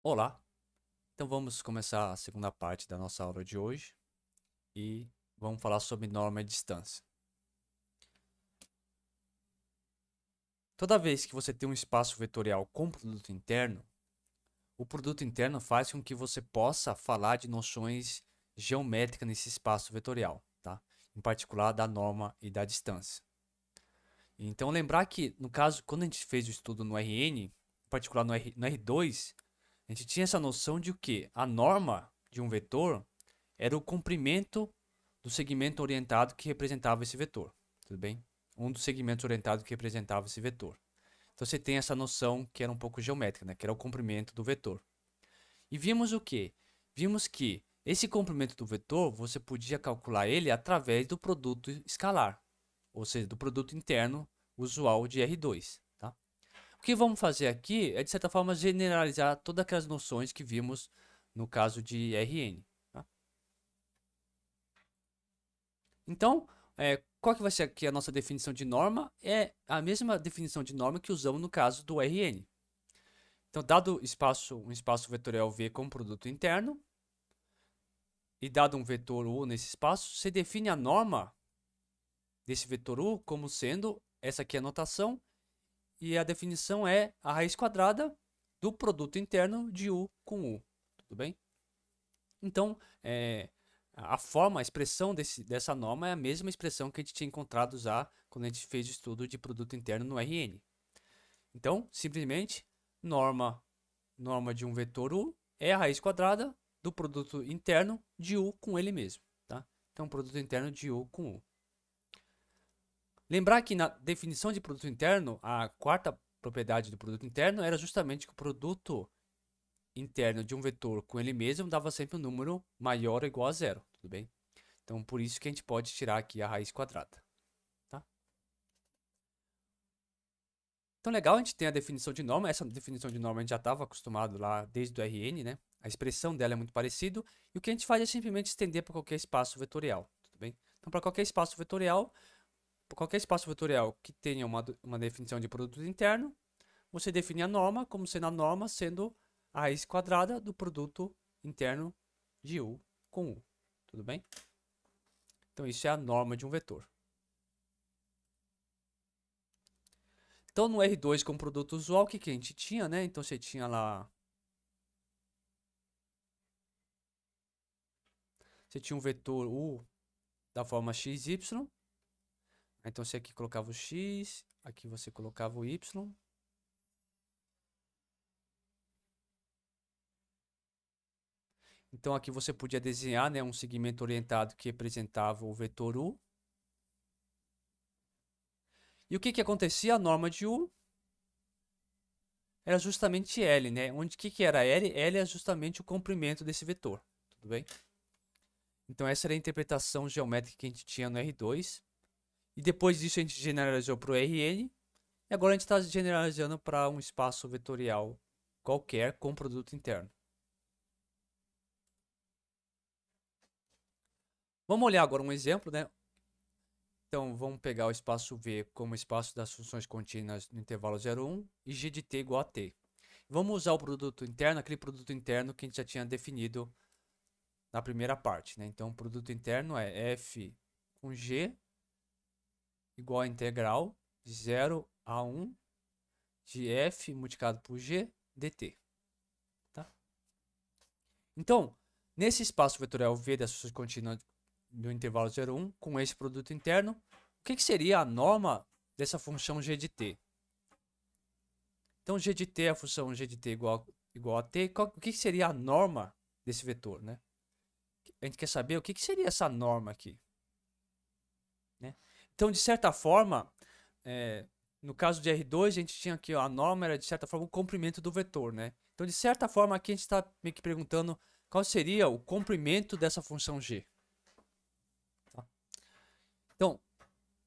Olá, então vamos começar a segunda parte da nossa aula de hoje e vamos falar sobre norma e distância. Toda vez que você tem um espaço vetorial com produto interno, o produto interno faz com que você possa falar de noções geométricas nesse espaço vetorial, tá? Em particular da norma e da distância. Então lembrar que, no caso, quando a gente fez o estudo no RN, em particular no R2, a gente tinha essa noção de o que? A norma de um vetor era o comprimento do segmento orientado que representava esse vetor, tudo bem? Um dos segmentos orientados que representava esse vetor. Então você tem essa noção que era um pouco geométrica, né? Que era o comprimento do vetor. E vimos o que? Vimos que esse comprimento do vetor você podia calcular ele através do produto escalar, ou seja, do produto interno usual de R2. Tá? O que vamos fazer aqui é, de certa forma, generalizar todas aquelas noções que vimos no caso de Rn. Tá? Então, qual que vai ser aqui a nossa definição de norma? É a mesma definição de norma que usamos no caso do Rn. Então, dado um espaço vetorial V como produto interno, e dado um vetor U nesse espaço, você define a norma desse vetor U como sendo, essa aqui é a notação, e a definição é a raiz quadrada do produto interno de U com U. Tudo bem? Então, a forma, a expressão dessa norma é a mesma expressão que a gente tinha encontrado já quando a gente fez o estudo de produto interno no RN. Então, simplesmente, norma, norma de um vetor U é a raiz quadrada do produto interno de U com ele mesmo. Tá? Então, produto interno de U com U. Lembrar que na definição de produto interno, a quarta propriedade do produto interno era justamente que o produto interno de um vetor com ele mesmo dava sempre um número maior ou igual a zero, tudo bem? Então, por isso que a gente pode tirar aqui a raiz quadrada, tá? Então, legal, a gente tem a definição de norma. Essa definição de norma a gente já estava acostumado lá desde o RN, né? A expressão dela é muito parecida. E o que a gente faz é simplesmente estender para qualquer espaço vetorial, tudo bem? Então, para qualquer espaço vetorial que tenha uma definição de produto interno, você define a norma como sendo a norma sendo a raiz quadrada do produto interno de U com U. Tudo bem? Então, isso é a norma de um vetor. Então, no R2 com produto usual, o que a gente tinha, né? Então, você tinha lá... Você tinha um vetor U da forma x, y. Então, você aqui colocava o x, aqui você colocava o y. Então, aqui você podia desenhar, né, um segmento orientado que representava o vetor U. E o que acontecia? A norma de U era justamente L, né? Onde que era L? L é justamente o comprimento desse vetor, tudo bem? Então essa era a interpretação geométrica que a gente tinha no R2. E depois disso a gente generalizou para o Rn. E agora a gente está generalizando para um espaço vetorial qualquer com produto interno. Vamos olhar agora um exemplo, né? Então vamos pegar o espaço V como espaço das funções contínuas no intervalo 0,1 e g de t igual a t. Vamos usar o produto interno, aquele produto interno que a gente já tinha definido na primeira parte, né? Então, o produto interno é f com g igual a integral de 0 a 1 de f multiplicado por g dt. Tá? Então, nesse espaço vetorial V das funções contínuas do intervalo 0 a 1, com esse produto interno, o que seria a norma dessa função g de t? Então, g de t é a função g de t igual a t. O que seria a norma desse vetor? Né? A gente quer saber o que seria essa norma aqui. Né? Então, de certa forma, no caso de R2, a gente tinha aqui, ó, a norma era de certa forma o comprimento do vetor, né? Então, de certa forma, aqui a gente está meio que perguntando qual seria o comprimento dessa função g. Tá? Então,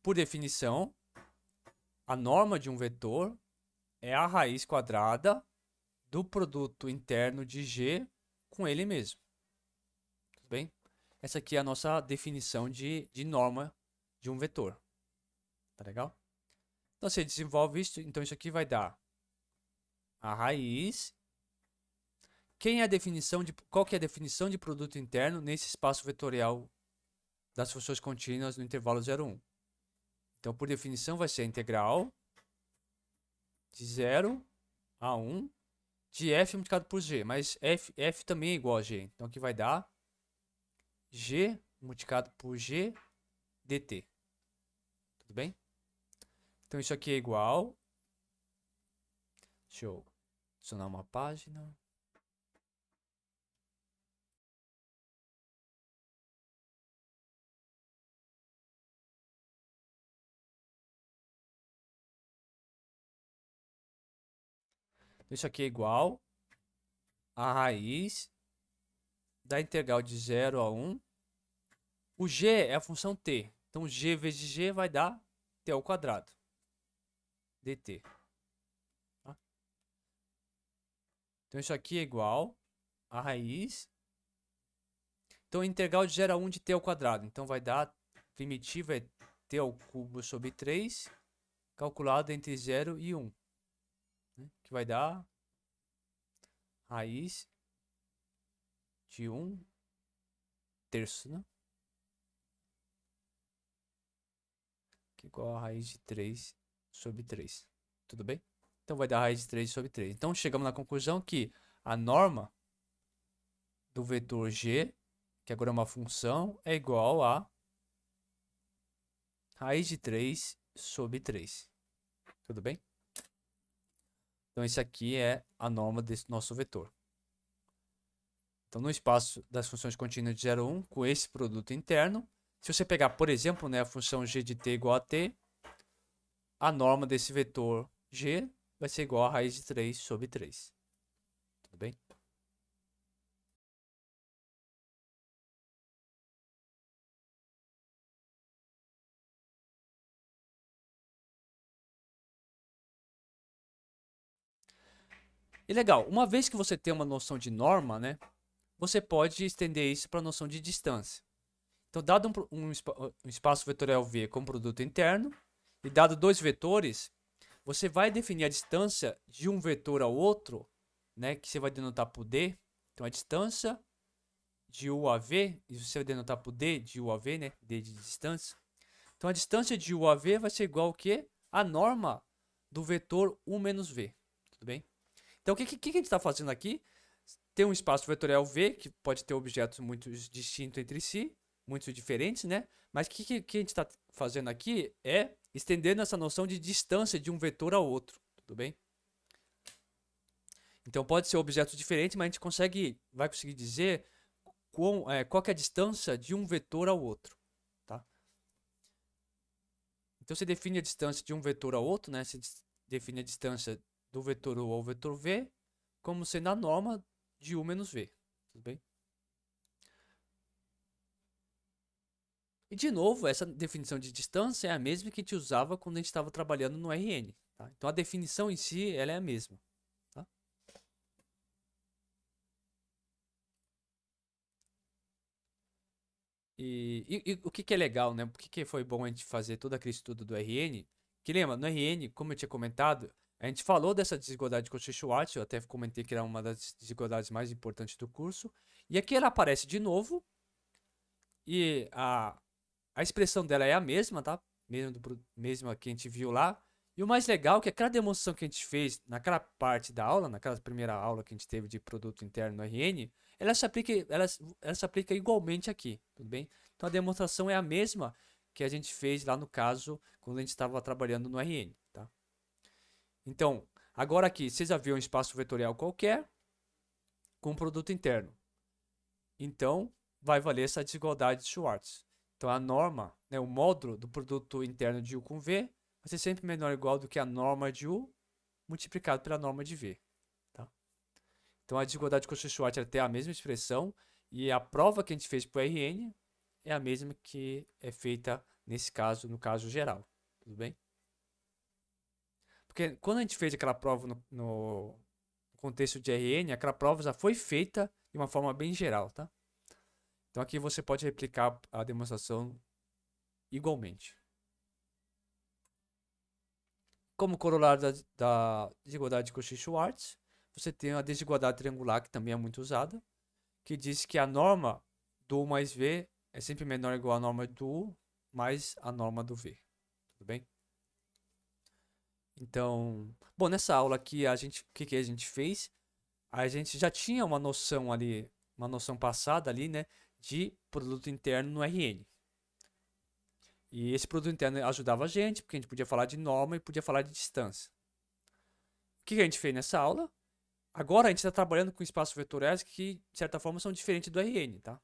por definição, a norma de um vetor é a raiz quadrada do produto interno de g com ele mesmo. Tudo bem? Essa aqui é a nossa definição de norma de um vetor. Tá legal? Então, você desenvolve isso, então isso aqui vai dar a raiz qual que é a definição de produto interno nesse espaço vetorial das funções contínuas no intervalo 0, 1. Então, por definição, vai ser a integral de 0 a 1 de f multiplicado por g, mas f também é igual a g. Então, aqui vai dar g multiplicado por g dt. Tudo bem? Então, isso aqui é igual. Deixa eu adicionar uma página. Isso aqui é igual a raiz da integral de 0 a 1. O g é a função t. Então, g vezes g vai dar t ao quadrado dt. Tá? Então, isso aqui é igual a raiz. Então, a integral de 0 a 1 de t ao quadrado. Então, vai dar, primitiva é t ao cubo sobre 3, calculado entre 0 e 1. Né? Que vai dar raiz de 1 terço, né? Que é igual a raiz de 3 sobre 3. Tudo bem? Então, vai dar raiz de 3 sobre 3. Então, chegamos na conclusão que a norma do vetor g, que agora é uma função, é igual a raiz de 3 sobre 3. Tudo bem? Então, esse aqui é a norma desse nosso vetor. Então, no espaço das funções contínuas de 0 a 1, com esse produto interno, se você pegar, por exemplo, né, a função g de t igual a t, a norma desse vetor g vai ser igual a raiz de 3 sobre 3. Tudo bem? E legal, uma vez que você tem uma noção de norma, né, você pode estender isso para a noção de distância. Então, dado um espaço vetorial V como produto interno, e dado dois vetores, você vai definir a distância de um vetor ao outro, né, que você vai denotar por D. Então, a distância de U a V, e você vai denotar por D de U a V, né, D de distância. Então, a distância de U a V vai ser igual ao quê? A norma do vetor U menos V. Tudo bem? Então, o que a gente está fazendo aqui? Tem um espaço vetorial V, que pode ter objetos muito distintos entre si, muito diferentes, né? Mas o que a gente está fazendo aqui é estendendo essa noção de distância de um vetor ao outro, tudo bem? Então pode ser objetos diferentes, mas a gente vai conseguir dizer qual que é a distância de um vetor ao outro, tá? Então você define a distância de um vetor ao outro, né? Você define a distância do vetor U ao vetor V como sendo a norma de U menos V, tudo bem? E, de novo, essa definição de distância é a mesma que a gente usava quando a gente estava trabalhando no RN. Tá? Então, a definição em si ela é a mesma. Tá? E o que é legal, né? Por que foi bom a gente fazer todo aquele estudo do RN? Que lembra, no RN, como eu tinha comentado, a gente falou dessa desigualdade de Cauchy-Schwarz, eu até comentei que era uma das desigualdades mais importantes do curso. E aqui ela aparece de novo. E a expressão dela é a mesma, tá? Mesma que a gente viu lá. E o mais legal é que aquela demonstração que a gente fez naquela parte da aula, naquela primeira aula que a gente teve de produto interno no RN, ela se aplica igualmente aqui, tudo bem? Então a demonstração é a mesma que a gente fez lá no caso, quando a gente estava trabalhando no RN, tá? Então, agora aqui, vocês já viram um espaço vetorial qualquer com um produto interno. Então, vai valer essa desigualdade de Schwarz. Então, a norma, né, o módulo do produto interno de U com V vai ser sempre menor ou igual do que a norma de U multiplicado pela norma de V. Tá? Então, a desigualdade de Cauchy-Schwarz tem a mesma expressão e a prova que a gente fez para o RN é a mesma que é feita nesse caso, no caso geral. Tudo bem? Porque quando a gente fez aquela prova no contexto de RN, aquela prova já foi feita de uma forma bem geral, tá? Então aqui você pode replicar a demonstração igualmente. Como corolário da desigualdade de Cauchy-Schwarz, você tem a desigualdade triangular, que também é muito usada, que diz que a norma do U mais V é sempre menor ou igual à norma do U mais a norma do V. Tudo bem? Então, bom, nessa aula aqui, o que que a gente fez? A gente já tinha uma noção ali, uma noção passada ali, né, de produto interno no RN. E esse produto interno ajudava a gente, porque a gente podia falar de norma e podia falar de distância. O que que a gente fez nessa aula? Agora a gente está trabalhando com espaços vetoriais que, de certa forma, são diferentes do RN, tá?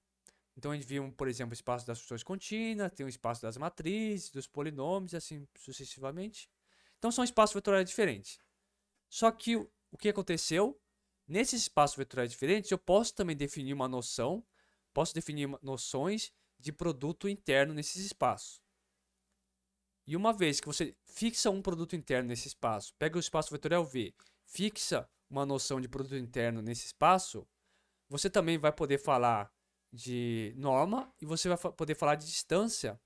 Então a gente viu, por exemplo, o espaço das funções contínuas, tem o espaço das matrizes, dos polinômios, e assim sucessivamente. Então são espaços vetoriais diferentes. Só que o que aconteceu? Nesses espaços vetoriais diferentes, eu posso também definir uma noção, posso definir noções de produto interno nesses espaços. E uma vez que você fixa um produto interno nesse espaço, pega o espaço vetorial V, fixa uma noção de produto interno nesse espaço, você também vai poder falar de norma e você vai poder falar de distância.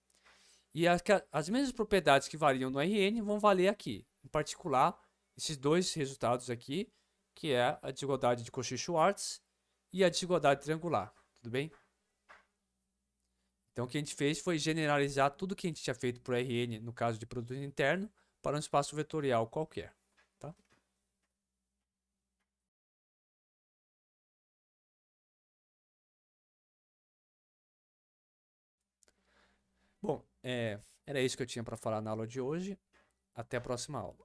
E as mesmas propriedades que variam no RN vão valer aqui. Em particular, esses dois resultados aqui, que é a desigualdade de Cauchy-Schwarz e a desigualdade triangular. Tudo bem? Então, o que a gente fez foi generalizar tudo que a gente tinha feito para o RN, no caso de produto interno, para um espaço vetorial qualquer. Tá? Bom, era isso que eu tinha para falar na aula de hoje. Até a próxima aula.